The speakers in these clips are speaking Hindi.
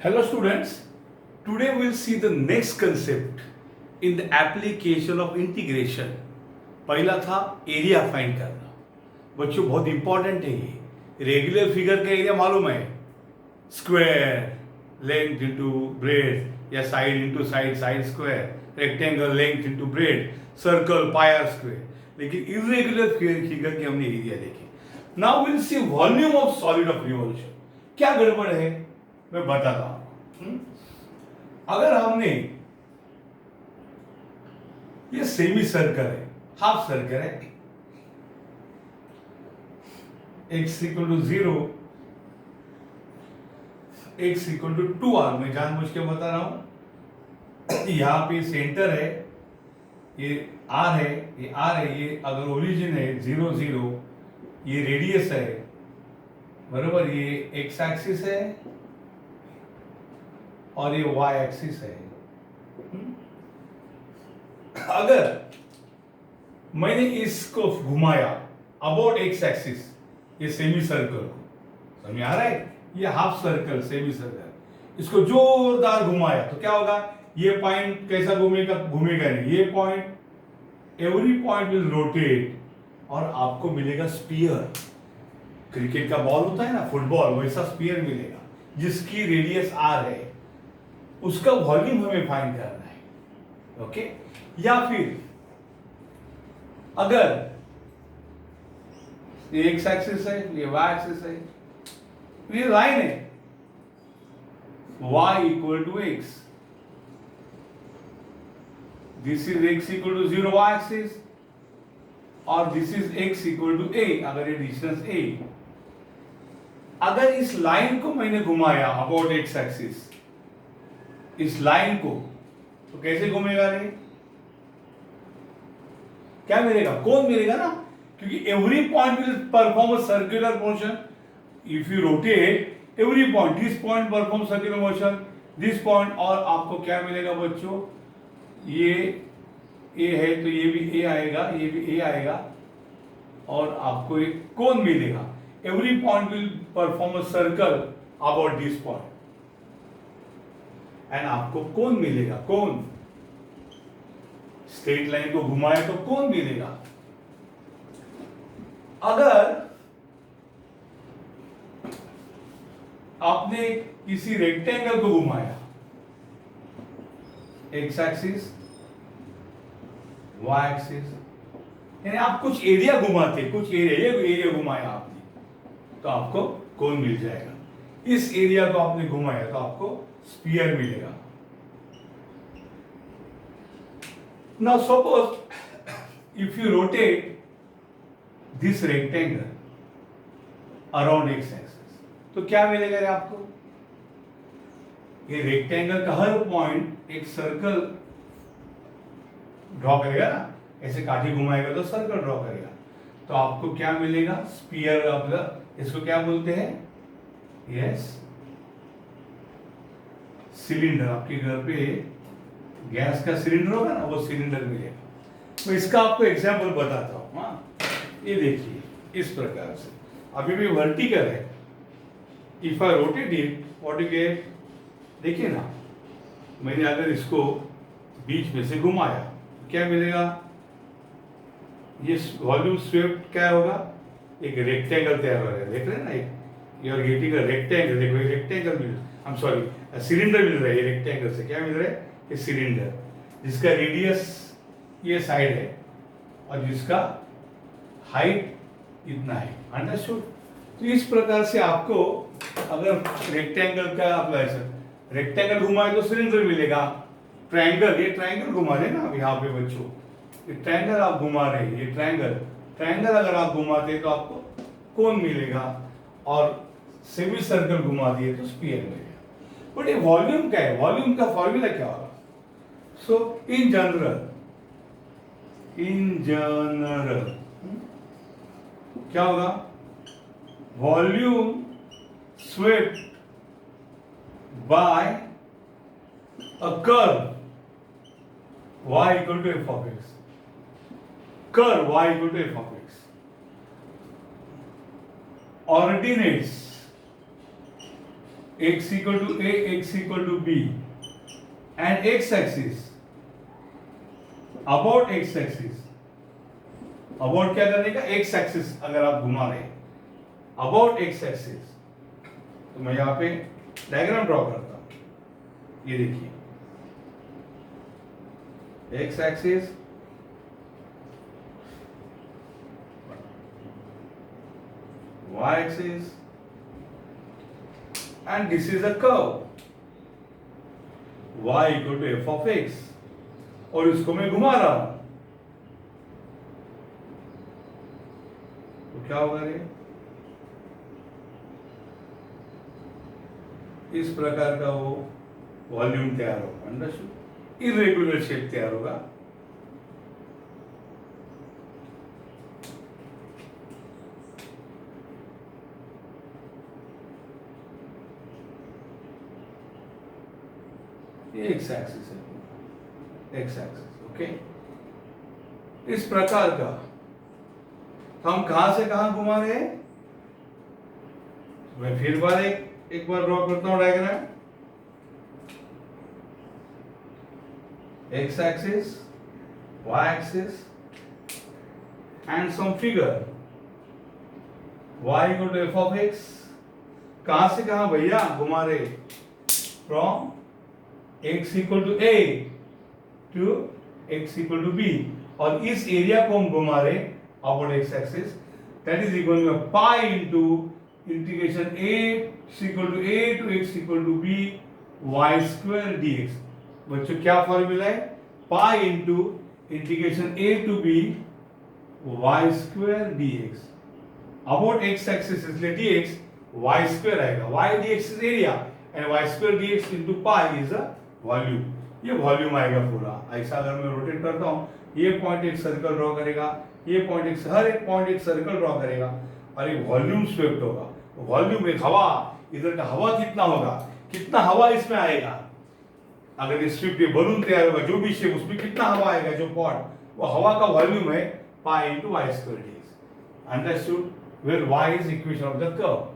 Hello students, today we'll see the next concept in the application of integration. पहला था एरिया फाइंड करना। बच्चों बहुत इंपॉर्टेंट है ये। रेगुलर फिगर का एरिया मालूम है, स्क्वायर लेंथ इंटू ब्रेड या side into side, side square, rectangle length into breadth, circle pi r square. लेकिन इरेगुलर फिगर की हमने एरिया देखी। Now will see volume of solid of revolution. क्या गड़बड़ है मैं बताता हूं। अगर हमने ये सेमी सर्कल है, हाफ सर्कल है, x equal to 0, x equal to 2r, मैं जानबूझ के बता रहा हूं। यहां पे सेंटर है, ये r है, ये r है, ये अगर ओरिजिन है 0 0, ये रेडियस है बराबर, ये x एक्सिस है और ये y एक्सिस है। अगर मैंने इसको घुमाया अबाउट x एक्सिस, ये सेमी सर्कल को, समझ आ रहा है, ये हाफ सर्कल सेमी सर्कल, इसको जोरदार घुमाया तो क्या होगा, ये पॉइंट कैसा घूमेगा, घूमेगा नहीं, ये point, every point will rotate और आपको मिलेगा स्पीयर। क्रिकेट का बॉल होता है ना, फुटबॉल, वैसा स्पीयर मिलेगा जिसकी रेडियस r है, उसका वॉल्यूम हमें फाइंड करना है। ओके, या फिर अगर ये x एक्सिस है, ये y एक्सिस है, ये लाइन है, y equal to x, this is x equal to 0 y axis और this is x equal to a, अगर ये डिस्टेंस a, अगर इस लाइन को मैंने घुमाया अबाउट x एक्सिस, इस लाइन को, तो कैसे घूमेगा रे, क्या मिलेगा, कोन मिलेगा ना, क्योंकि every point will perform a circular motion. If you rotate every point, this point perform circular motion, this point, और आपको क्या मिलेगा बच्चों, ये ए है तो ये भी ए आएगा, ये भी ए आएगा और आपको एक कोन मिलेगा। Every point will perform a circle about this point and आपको कोन मिलेगा, कोन। स्ट्रेट लाइन को घुमाए तो कोन मिलेगा। अगर आपने किसी रेक्टेंगल को घुमाया, एक्स एक्सिस, वाई एक्सिस, यानी आप कुछ एरिया घुमाते, कुछ एरिया घुमाया आपने, तो आपको कोन मिल जाएगा। इस एरिया को आपने घुमाया तो आपको स्फीयर मिलेगा। Now suppose if you rotate this rectangle around x axis, तो क्या मिलेगा रे आपको, ये रेक्टेंगल का हर पॉइंट एक सर्कल ड्रॉ करेगा ना, ऐसे काठी घुमाएगा तो सर्कल ड्रॉ करेगा, तो आपको क्या मिलेगा, स्फीयर ऑफ द, इसको क्या बोलते हैं, यस, सिलेंडर। आपके घर पे गैस का सिलेंडर होगा ना, वो सिलेंडर मिलेगा। मैं इसका आपको एग्जांपल बताता हूँ। हाँ, ये देखिए इस प्रकार से, अभी भी वर्टिकल है, if I rotate it what you get, देखिए ना, मैंने अगर इसको बीच में से घुमाया क्या मिलेगा, ये वॉल्यूम स्वेप्ट क्या होगा, एक रेक्टेंगल तैयार हो रहा है, देख रहे हैं ना, एक you are getting a rectangle, देखो ये रेक्टेंगल मिल, आई एम सॉरी, सिलेंडर मिल रहा है, ये रेक्टेंगल से क्या मिल रहा है, ये सिलेंडर, जिसका रेडियस ये साइड है और जिसका हाइट इतना है, अंडरस्टूड। तो इस प्रकार से आपको अगर रेक्टेंगल का आप ऐसा रेक्टेंगल घुमाए तो सिलेंडर मिलेगा, ट्रायंगल, ये ट्रायंगल घुमा रहे ना यहाँ पे बच्चों, ये ट्रायंगल आप घुमा रहे हैं, ये ट्रायंगल अगर आप घुमाते हैं तो आपको कोन मिलेगा, और सेमी सर्कल घुमा दिए तो स्फीयर मिलेगा। बट ये वॉल्यूम क्या है, वॉल्यूम का फॉर्मूला क्या होगा, सो इन जनरल क्या होगा, volume swept by a curve y equal to f of x, curve y equal to f of x originates x equal to a, x equal to b, and x axis, about x axis, about क्या करने का, x axis अगर आप घुमा रहे about x axis, तो मैं यहाँ पे डायग्राम ड्रॉ करता हूँ। ये देखिए x axis, y axis, and this is a curve y equal to f of x, और इसको मैं घुमा रहा हूं, तो क्या होगा रे, इस प्रकार का वो वॉल्यूम तैयार होगा, अंडरस्टूड, इरेगुलर शेप तैयार होगा। ये एक्स एक्सिस है, एक्स एक्सिस, ओके। इस प्रकार का हम कहां से कहां घुमा रहे हैं, मैं फिर एक बार ड्रॉ करता हूं diagram. X axis, Y axis, and some figure y equal to F of X, कहां से कहां भैया घुमा रहे, from x equal to a to x equal to b, और इस एरिया को हम घुमा रहे upon x axis, that is equal to pi into integration x equal to a to x equal to b y square dx। बच्चों क्या फॉर्मूला है, pi into integration a to b y square dx, about x axis इसलिए dx y स्क्वायर आएगा, y dx is area and y square dx into pi is a volume, ये वॉल्यूम आएगा पूरा। ऐसा अगर मैं रोटेट करता हूँ, ये पॉइंट एक सर्कल ड्रॉ करेगा, ये पॉइंट एक, हर एक पॉइंट एक सर्कल ड्रॉ करेगा, और एक वॉल्यूम स्वेप्ट होगा। वॉल्यूम एक हवा, इधर का हवा कितना होगा, कितना हवा इसमें आएगा, अगर ये स्विफ्ट ये बलून तैयार होगा जो भी शेप, उसमें कितना हवा आएगा, जो पॉट, वो हवा का वॉल्यूम है pi into Y square DX. Understood, where Y is equation of the curve.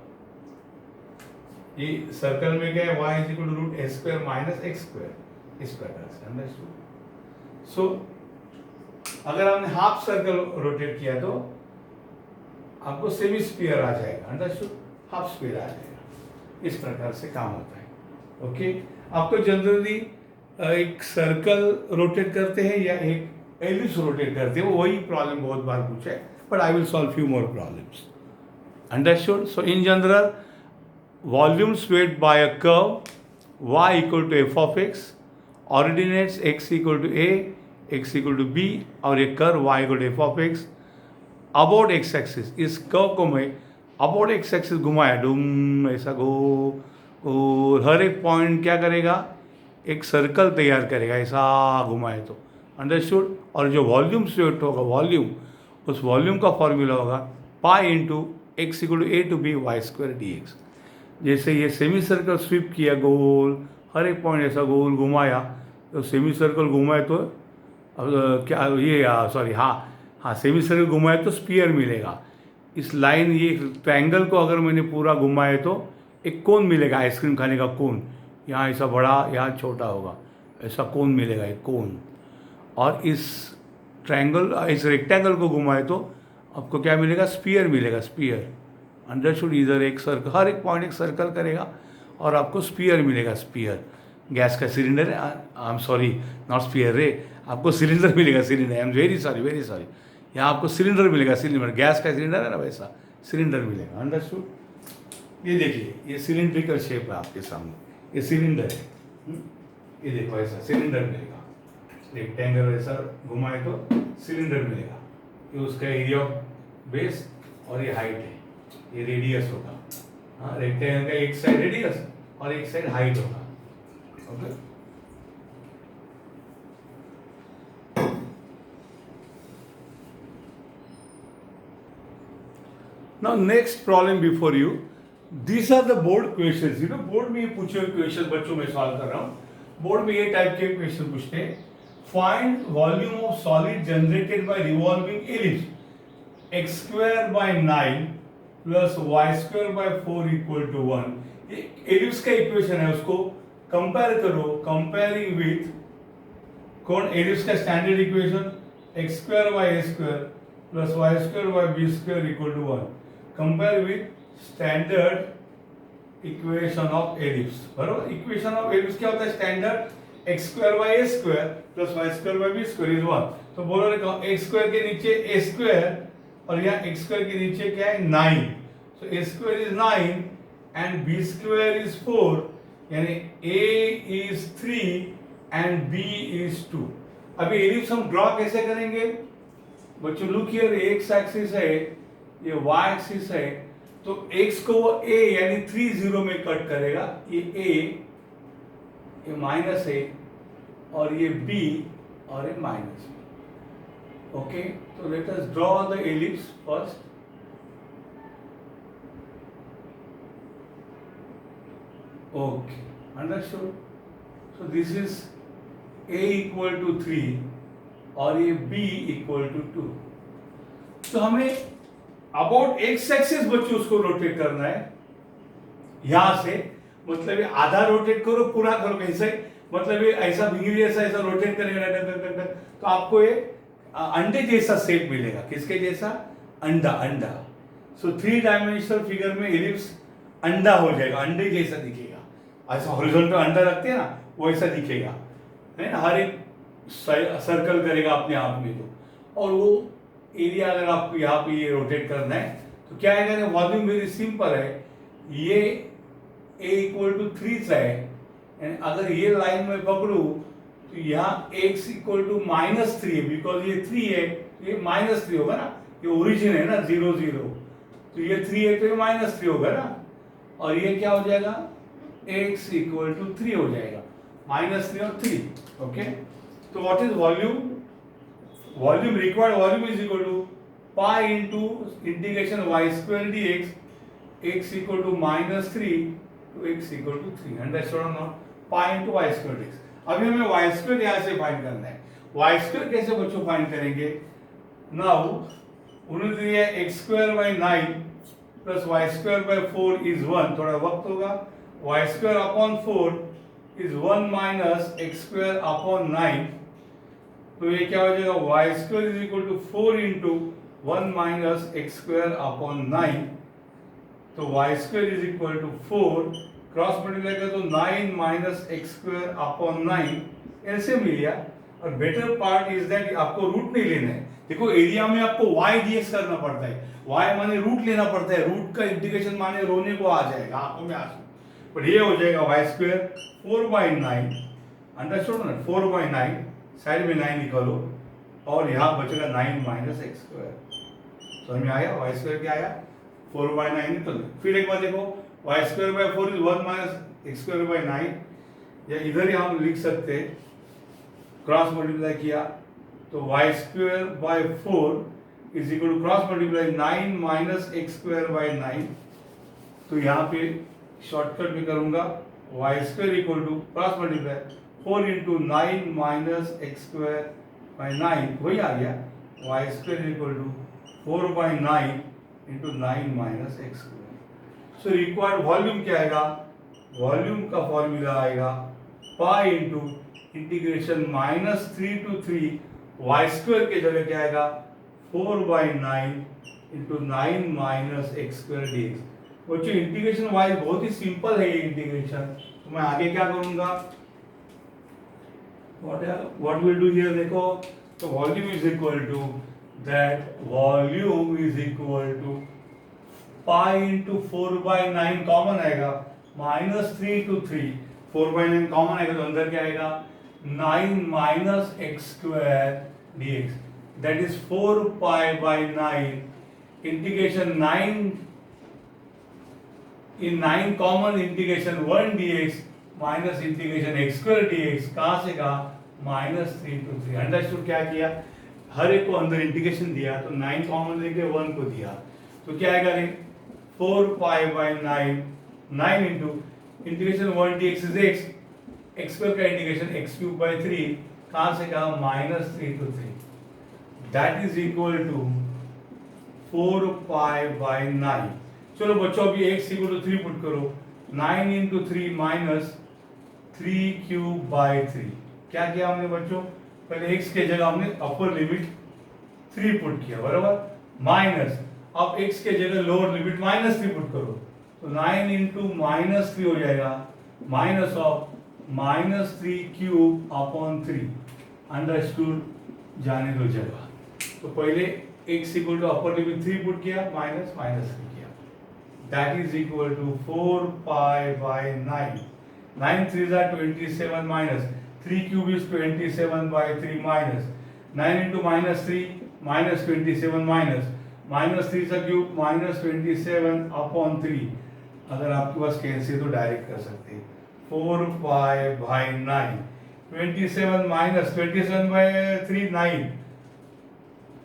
ये सर्कल में क्या है, y is equal to root a square minus x square, इस प्रकार से, अंडरस्टूड। सो अगर हमने हाफ सर्कल रोटेट किया तो आपको सेमी स्फीयर आ जाएगा, अंडरस्टूड, हाफ स्फीयर आ जाएगा। इस प्रकार से काम होता है, ओके। आपको जनरली एक सर्कल रोटेट करते हैं या एक एलिप्स रोटेट करते हैं, वही प्रॉब्लम बहुत बार पूछा है, but I will solve few more problems, understood. So in general, volume swayed by a curve y equal to f of x originates x equal to a, x equal to b, और एक curve y equal to f of x about x axis. इस कर्व को मैं अबाउट x एक्सिस घुमाया, डूम ऐसा और हर एक पॉइंट क्या करेगा, एक सर्कल तैयार करेगा, ऐसा घुमाए तो, अंडरस्टूड। और जो वॉल्यूम स्वेट होगा, वॉल्यूम, उस वॉल्यूम का फॉर्मूला होगा pi into X equal to A to B Y square D X. जैसे ये सेमी सर्कल स्वीप किया गोल, हर एक पॉइंट ऐसा गोल घुमाया, तो सेमी सर्कल घुमाए तो क्या ये सॉरी हाँ सेमी सर्कल घुमाए तो स्फीयर मिलेगा। इस लाइन, ये ट्रायंगल को अगर मैंने पूरा घुमाए तो एक कोन मिलेगा, आइसक्रीम खाने का कोन, यहाँ ऐसा बड़ा, यहाँ छोटा होगा, ऐसा कोन मिलेगा, एक कोन। और इस ट्रायंगल, इस रेक्टेंगल को घुमाए तो आपको क्या मिलेगा, स्फीयर मिलेगा, स्फीयर, अंडरस्टूड। इधर एक सर्कल, हर एक पॉइंट एक सर्कल करेगा और आपको स्फीयर मिलेगा, स्फीयर। गैस का cylinder, I am sorry, not sphere रे, आपको सिलेंडर मिलेगा, cylinder, I am very sorry, यहाँ आपको सिलेंडर मिलेगा, सिलेंडर, गैस का सिलेंडर है ना, वैसा सिलेंडर मिलेगा, अंडरस्टूड। ये देखिए, ये सिलेंड्रिकल शेप है आपके सामने, ये सिलेंडर है, ये देखो ऐसा सिलेंडर मिलेगा, रेक्टेंगल ऐसा घुमाए तो सिलेंडर मिलेगा, ये उसका एरिया ऑफ बेस और ये हाइट है, ये रेडियस होगा। हाँ, रेक्टेंगल का एक साइड रेडियस और एक साइड हाइट होगा, okay. Now next problem before you, these are the board questions, you know, board में ये पूछे हुए क्वेश्चन बच्चों में सॉल्व कर रहा हूँ। बोर्ड में ये टाइप के क्वेश्चन पूछते हैं, find volume of solid generated by revolving ellipse x² by 9 plus y² by 4 equal to 1 ellipse का इक्वेशन है, उसको कंपेयर करो, कंपेयरिंग विथ कौन, एलिप्स का standard equation X square by A square plus Y square by B square equal to 1, compare with standard equation of ellipse. बरोबर, इक्वेशन ऑफ एलिप्स क्या होता है, standard X square by A square plus Y square by B square is 1। तो बोलो ना, एक्स स्क्वायर के नीचे ए स्क्वायर और यहाँ एक्स स्क्वायर के नीचे क्या है 9, so A square is 9 and B square is 4, यानी A is 3 and B is 2। अभी एलिप्स हम ड्रॉ कैसे करेंगे बच्चों, लुक हियर, एक्स एक्सिस है, ये वाई एक्सिस है, तो x को वो a यानी 3 0 में कट करेगा, ये a, ये माइनस a और ये b और ये माइनस b। ओके, तो let us draw the ellipse first. Okay, understood. So this is a equal to 3 और ये b इक्वल टू 2। तो हमें अबाउट एक्स एक्सिस बच्चों उसको रोटेट करना है, यहां से, मतलब ये आधा रोटेट करो, पूरा करो, कैसे, मतलब ये ऐसा भिंगरी ऐसा ऐसा रोटेट करेगा तो आपको ये अंडे जैसा शेप मिलेगा। किसके जैसा, अंडा, अंडा। सो 3 डायमेंशनल फिगर में एलिप्स अंडा हो जाएगा, अंडे जैसा दिखेगा, ऐसा हॉरिजॉन्टल अंडा रखते हैं ना, वैसा दिखेगा, है ना, हर एक सर्कल करेगा अपने आप में। तो और वो एरिया अगर आपको यहाँ पे ये रोटेट करना है तो क्या है, वॉल्यूम वेरी सिंपल है, ये a इक्वल टू 3 है, अगर ये लाइन में पकड़ू तो यहाँ x इक्वल टू -3 है, बिकॉज ये 3 है तो ये -3 होगा ना, ये ओरिजिन है ना 0 0, तो ये 3 है तो ये -3 होगा ना, और ये क्या हो जाएगा, x इक्वल टू 3 हो जाएगा, -3 और 3। ओके, तो what is volume, volume required volume is equal to pi into integration y square dx, x equal to -3 to x equal to 3, understood or not, pi into y square dx। अभी हमें y square यहाँ से फाइंड करना है। y square कैसे बच्चों फाइंड करेंगे, नाउ उन्होंने दिया है x square by 9 plus y square by 4 is 1, थोड़ा वक्त होगा, y square upon 4 is 1 minus x square upon 9, तो ये क्या हो जाएगा, Y square is equal to 4 into 1 minus x square upon 9, तो Y square is equal to 4, cross multiply कर तो 9 माइनस एक्स स्क्वायर अपॉन 9, ऐसे मिल गया। और बेटर पार्ट इज दैट आपको रूट नहीं लेना है, देखो एरिया में आपको वाई डीएक्स करना पड़ता है, वाई माने रूट लेना पड़ता है, रूट का इंटीग्रेशन माने रोने को आ जाएगा, आंखों में आंसू, पर ये हो जाएगा वाई स्क्वायर 4/9, अंडरस्टूड ना, 4/9, साइड में 9 निकालो और यहाँ बचेगा 9 माइनस एक्स स्क्वायर, समझ में आया, वाई स्क्वायर क्या आया 4/9 निकल। फिर एक बार देखो, Y square by 4 is 1 minus x square by 9, या इधर ही हम लिख सकते हैं, क्रॉस मल्टीप्लाई किया तो Y square by 4 is equal to cross multiply 9 minus x square by 9, तो यहाँ पे शॉर्टकट में करूंगा, Y square equal to cross multiply 4 into 9 minus x square by 9, वही आ गया, Y square equal to 4/9 into 9 minus x square. So required volume क्या आएगा, वॉल्यूम का फॉर्मूला आएगा pi into integration -3 to 3 Y square के जगह क्या आएगा 4/9 into 9 minus x square DX. बच्चों इंटीग्रेशन वाइज बहुत ही सिंपल है ये इंटीग्रेशन, तो मैं आगे क्या करूंगा, what we'll do here, देखो, तो volume is equal to that, volume is equal to pi into 4/9 common आएगा, -3 to 3, 4/9 कॉमन आएगा तो अंदर क्या आएगा 9 minus x square DX, that is 4π/9 integration 9 in 9 common integration 1 dx minus integration x square DX, कहां से कहा -3 to 3, अंडरस्टूड। क्या किया, हर एक को अंदर इंटीग्रेशन दिया तो 9 कॉमन लेके 1 को दिया, तो क्या आएगा रे 4π/9, 9 into integration 1 dx is x, X square का इंटीग्रेशन x³ 3, कहां से कहा -3 to 3, that is equal to 4π/9। चलो बच्चों अभी x इक्वल टू 3 पुट करो, 9 इंटू 3 माइनस 3³/3। क्या किया हमने बच्चों, पहले x के जगह हमने अपर लिमिट 3 पुट किया, बराबर, माइनस अब x के जगह लोअर लिमिट -3 पुट करो, तो 9 इंटू -3 हो जाएगा, माइनस ऑफ -3³/3 अंडरस्टूड, जाने दो जगह। तो पहले x equal to upper limit 3 put किया, माइनस -3 किया, that is equal to 4π/9। 9 3s are 27 minus 3³ is 27/3 minus 9 into -3 minus 27 minus 3 का क्यूब -27/3। अगर आपके पास कैसे तो डायरेक्ट कर सकते हैं, 4π/9, 27 minus 27/3 9,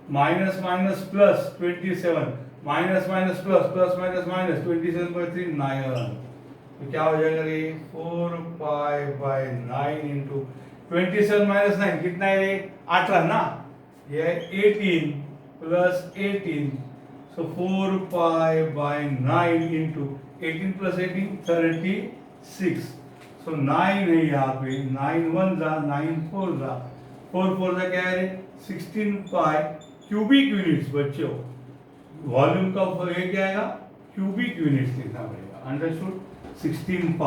minus plus 27, minus plus minus 27/3 9। तो क्या हो जाएगा ये 4π/9 इंटू 27 माइनस 9 कितना है ये 18 ना, ये 18 प्लस 18, सो 4π/9 इंटू 18 प्लस 18 36, सो 9 है यहाँ पे, 9 1 जा 9 4 जा 4 4 जा क्या है 16π क्यूबिक यूनिट्स। बच्चों वॉल्यूम का ये क्या आएगा, क्यूबिक यूनिट्स लिखना पड़ेगा, अंडरस्टूड, 16π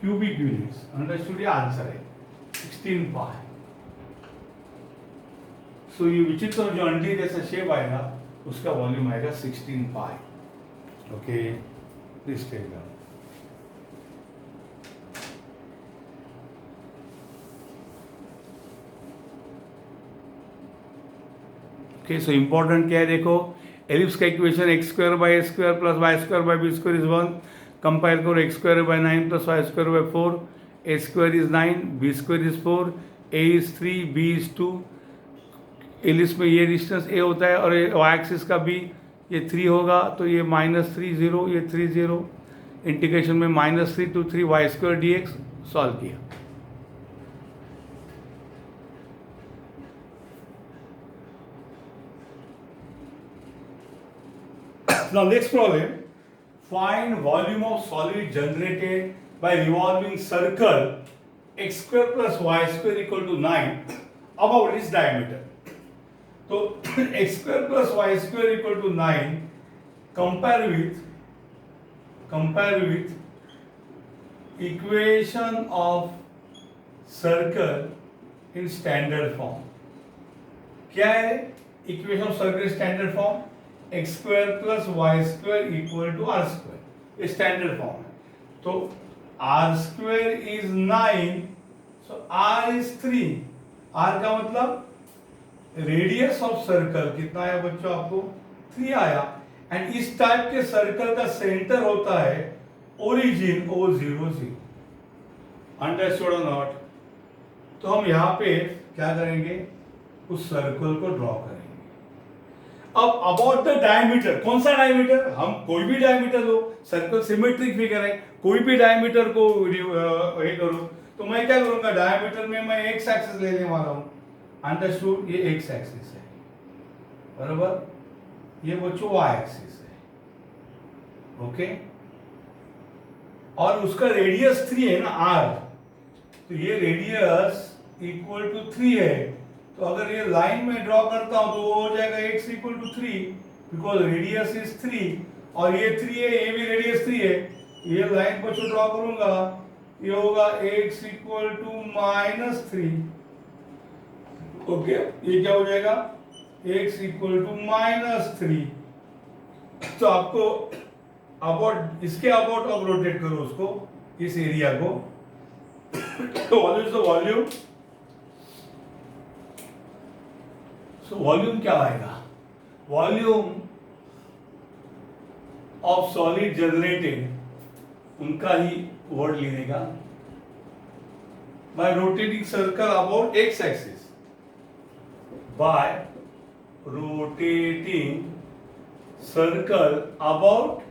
क्यूबिक यूनिट्स, अंडरस्टूड, ये आंसर है 16π। सो ये विचित्र जो अंडे जैसा शेप आएगा उसका वॉल्यूम आएगा 16π। Okay, please take down. Okay, so important क्या है देखो, एलिप्स का equation x² plus y² is 1, compare करो x²/9 plus y²/4, a² is 9, b² is 4, a is 3, b is 2। Ellipse में ये डिस्टेंस a होता है और y एक्सिस का b ये 3 होगा, तो ये -3 0, ये 3 0, इंटीग्रेशन में -3 to 3 y² dx सॉल्व किया। Now next problem, find volume of solid generated by revolving circle x² plus y² equal to 9 about its diameter. तो x² plus y² equal to 9 compare with equation of circle in standard form। क्या है equation of circle in standard form? x² plus y² equal to r², ये स्टैंडर्ड फॉर्म है। तो r² is 9, so r is 3। r का मतलब रेडियस ऑफ सर्कल कितना आया बच्चों आपको 3 आया, एंड इस टाइप के सर्कल का सेंटर होता है ओरिजिन O0 0, अंडरस्टूड और नॉट। तो हम यहाँ पे क्या करेंगे, उस सर्कल को ड्रॉ करेंगे। अब अबाउट द डायमीटर, कौन सा डायमीटर, हम कोई भी डायमीटर लो, सर्कल सिमेट्रिक फिगर है, कोई भी डायमीटर को ये करो, तो मैं क्या करूंगा, डायमीटर में मैं एक्स एक्सिस लेने वाला हूं, अंडरस्टूड, ये एक्स एक्सिस है, बराबर, ये बच्चों वाई एक्सिस है, ओके, और उसका रेडियस 3 है ना आर, तो ये रेडियस इक्वल टू 3 है, तो अगर ये लाइन में ड्रॉ करता हूं तो वो हो जाएगा x equal to 3, because radius is 3 और ये 3 है, ये भी रेडियस 3 है, ये लाइन को जो ड्रॉ करूंगा ये होगा x इक्वल टू -3। ओके, ये क्या हो जाएगा x इक्वल टू -3। तो आपको अबाउट, इसके अबाउट अब रोटेट करो उसको, इस एरिया को, तो what is the volume, so volume क्या आएगा, वॉल्यूम ऑफ सॉलिड जनरेटेड, उनका ही वर्ड लेने का, bye rotating circle about x axis, bye rotating circle about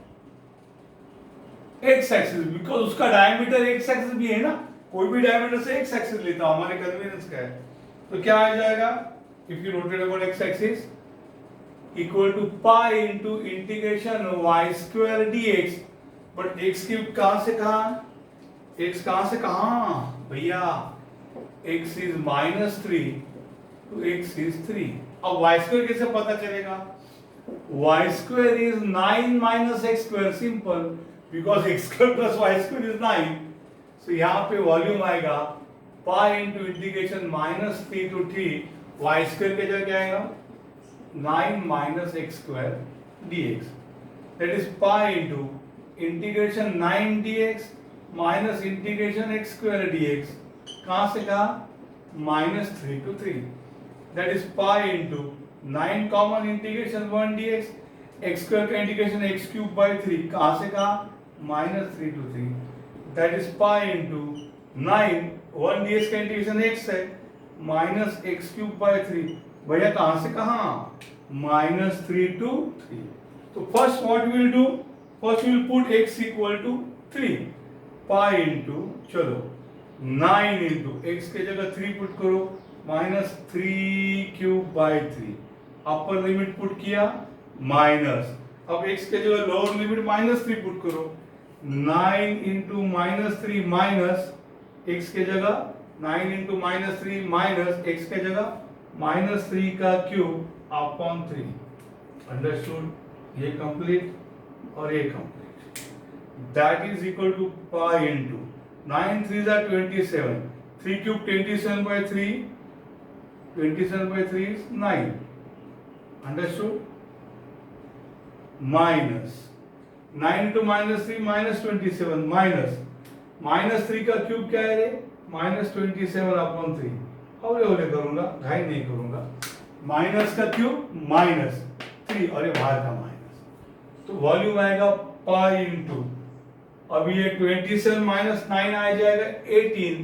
x axis, because उसका डायमीटर एक्स एक्सिस भी है ना, कोई भी डायमीटर से एक्स एक्सिस लेता हूं, हमारे कन्वीनियंस का है, तो क्या आ जाएगा, if you rotate about x axis, equal to pi into integration y square D x. But x की कहां से कहां, एक्स कहां से कहां भैया, एक्स इज -3 तो एक्स इज 3। अब वाई स्क्वायर कैसे पता चलेगा, y square is 9 minus x square, simple, because x square plus Y square is 9। So यहाँ पे वॉल्यूम आएगा pi into integration -3 to 3 Y square के जगह क्या आएगा 9 minus x square dx, that is pi into integration 9 dx minus integration x square dx, कहां से कहा -3 to 3, that is pi into 9 common integration 1 dx, x square का इंटीग्रेशन एक्स क्यूब बाई 3, कहां से कहा -3 to 3, that is pi into 9 1 dx का इंटीग्रेशन x है माइनस एक्स क्यूब बाई 3, भैया कहां से कहां -3 to 3। तो first what we will do, first we will put x equal to 3 pi into, चलो 9 इंटू एक्स के जगह 3 पुट करो -3 cube by 3, upper limit put किया माइनस, अब x के जगह लोअर लिमिट -3 पुट करो 9 इंटू -3 माइनस x के जगह 9 इंटू -3 माइनस x के जगह -3 का क्यूब अपॉन 3, अंडरस्टूड, ये कंप्लीट और ये complete, that is equal to pi into 9 3 are 27, 3 cube 27 by 3, 27 by 3 is 9, understood, minus 9 into -3 -27 minus 3 का क्यूब क्या है रे -27 अपॉन 3, हौले हौले करूंगा, घाई नहीं करूंगा, माइनस का क्यूब -3 और ये बाहर का माइनस, तो वॉल्यूम आएगा पाई इंटू, अब ये 27 माइनस 9 आ जाएगा 18,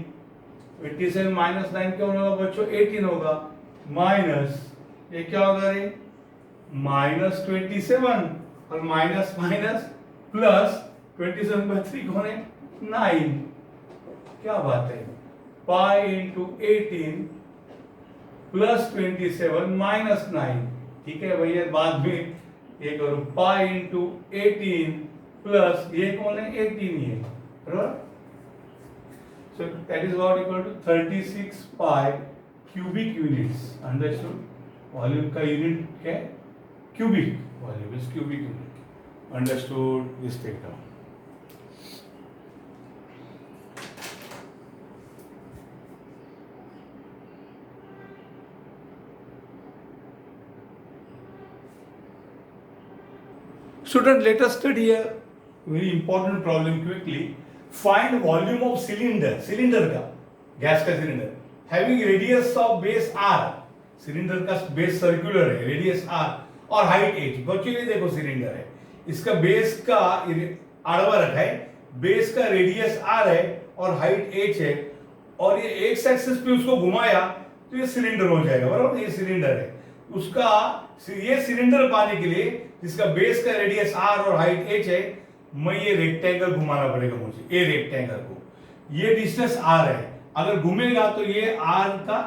27 माइनस 9 क्या होगा बच्चों 18 होगा, माइनस ये क्या होगा रे -27 और माइनस माइनस प्लस 27 बाई 3 कौन है 9, क्या बात है, पाई इंटू 18 प्लस 27 माइनस 9, ठीक है भैया, बाद में ये करो पाई इंटू 18 प्लस ये कौन है 18 ये, बराबर, so that is what equal to 36 pi cubic units, understood, volume का यूनिट क्या है cubic, volume is cubic unit, understood, this take down. Student, let us study a very important problem quickly. Find volume of cylinder, cylinder का, गैस का cylinder, having radius of base r, cylinder का base circular है, radius r और height h, बच्चों ये देखो cylinder है, इसका base का आड़वा रखा है, base का radius r है और height h है, और ये x axis पे उसको घुमाया तो ये cylinder हो जाएगा, बराबर, ये cylinder है, उसका ये सिलेंडर पाने के लिए जिसका बेस का रेडियस r और हाइट h है, मैं ये रेक्टेंगल घुमाना पड़ेगा मुझे, ये रेक्टेंगल को, ये डिस्टेंस r है, अगर घूमेगा तो ये r का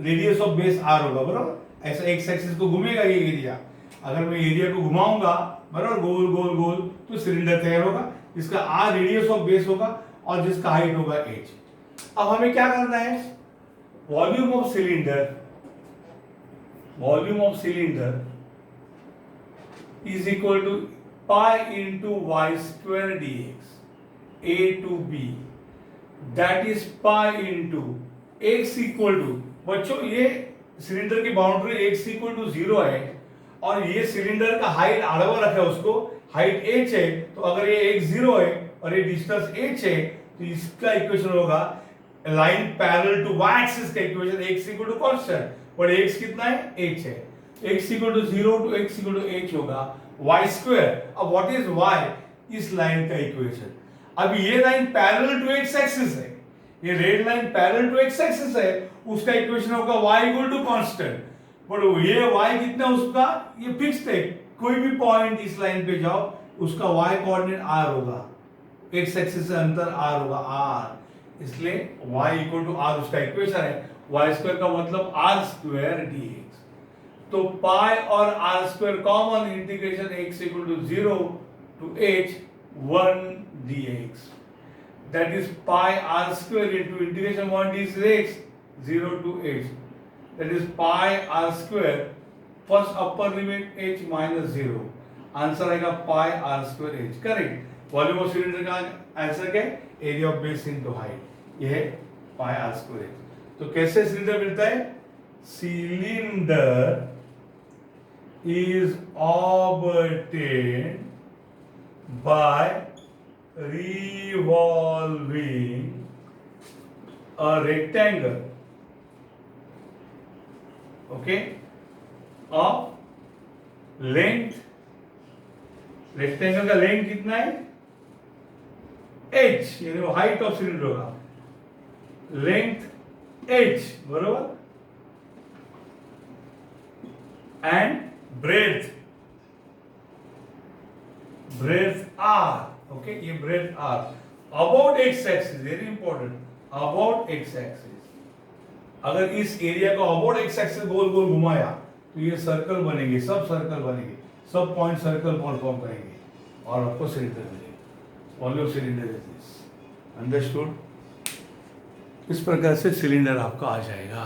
रेडियस ऑफ बेस r होगा, बराबर, ऐसा एक्स एक्सिस को घूमेगा ये एरिया, अगर मैं एरिया को घुमाऊंगा बराबर गोल गोल गोल तो सिलेंडर तैयार होगा, जिसका r रेडियस ऑफ बेस होगा और जिसका हाइट होगा h। अब हमें क्या करना है, volume of cylinder, volume of cylinder is equal to pi into y square dx, a to b, that is pi into x equal to, बच्चों ये सिलेंडर की बाउंड्री x इक्वल टू 0 है और ये सिलेंडर का हाइट आड़वा रखा है, उसको हाइट h है, तो अगर ये x 0 है और ये डिस्टेंस h है तो इसका इक्वेशन होगा line parallel to y axis का equation x equal to constant, और x कितना है h है, x equal to 0 to x equal to h होगा y स्क्वायर। अब व्हाट इज y, इस लाइन का इक्वेशन, अब ये line parallel to x axis है, ये red line parallel to x axis है, उसका इक्वेशन होगा y equal to constant, but ये y कितना उसका ये फिक्स्ड है, कोई भी पॉइंट इस लाइन पे जाओ उसका y कोऑर्डिनेट r होगा, x एक्सिस से अंतर r होगा r, इसलिए y इक्वल टू r उसका इक्वेशन है, y स्क्वायर का मतलब r स्क्वायर dx। तो पाई और r square common, integration x equal to 0 to h 1 dx, that is pi r square into integration 1 dx 0 to h, that is pi r square, first upper limit h minus 0, answer आएगा pi R square H, correct. Volume of cylinder का आंसर क्या है? Area of base into height, ये है पाई आर स्क्वायर एच। तो कैसे सिलेंडर मिलता है? Cylinder is obtained by revolving a rectangle, okay, of length, rectangle का लेंथ कितना है? h, यानी वो हाइट ऑफ सिलेंडर होगा, लेंथ h, बरोबर, एंड breadth r, okay, ये breadth r about x axis, very important, about x axis। अगर इस एरिया को about x axis गोल गोल घुमाया तो ये सर्कल बनेंगे, सब सर्कल बनेंगे, सब पॉइंट सर्कल परफॉर्म करेंगे और आपको सिलेंडर मिलेगा। Volume cylinder is this, understood? इस प्रकार से सिलेंडर आपका आ जाएगा।